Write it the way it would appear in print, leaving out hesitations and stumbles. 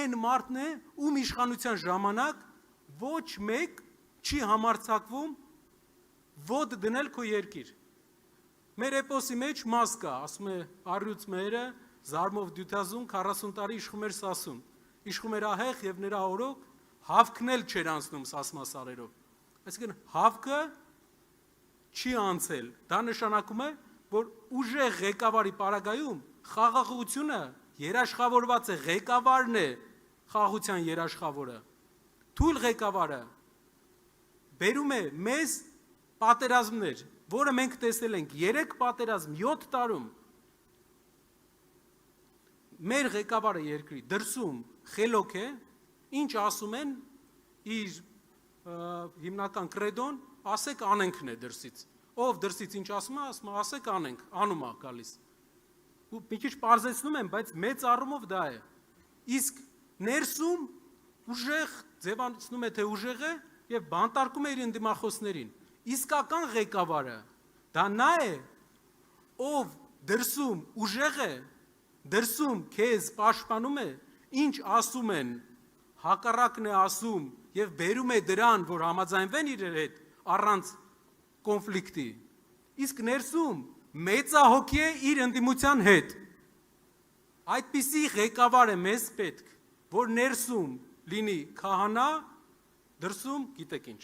այն մարդն է, ում իշխանության ժամանակ ոչ մեկ չի համարձակվում ոտ դնել քո երկիր։ Մեր էպոսի մեջ մաս կա, ասում է առյուծ մերը, զարմով դյութազուն 40 տարի իշխում էր Սասուն, իշխում էր ահեղ եւ նրա օրոք հավքն էլ չէր անցնում սասմասարերով։ Այսինքն հավքը չի անցել, դա նշանակում է, որ ուժեղ ղեկավարի պարագայում խաղաղությունը երաշխավորված է, ղեկավարն է խաղաղության երաշխավորը, թույլ ղեկավարը բերում է մեզ պատերազմներ, որը մենք տեսել ենք 3 պատերազմ 7 տարում, մեր ղեկավարը երկրի դրսում խելոք է, ինչ ասում են իր հիմնական կրեդոն, ասեք անենքն է դրսից, ով դրսից ինչ ասում է, ասեք անենք, անում է գալիս, ու մի քիչ պարզեցնում եմ, բայց մեծ առումով դա է, իսկ ներսում ուժեղ ձևացնում է, թե ուժեղ է և բանտարկում է իր ընդդիմախոսներին, իսկական ղեկավարը, դա նա է, ով դրսում ուժեղ է, դրսում քեզ պաշտպանում է, ինչ ասում են, հակառակն է ասում և բերում է դրան, որ համաձայնվեն իրար հետ առանց կոնֆլիկտի, իսկ ներսում մեծահոգի է իր ընդդիմության հետ, այդպիսի ղեկավար է մեզ պետք, որ ներսում լինի քահանա, դրսում գիտեք ինչ։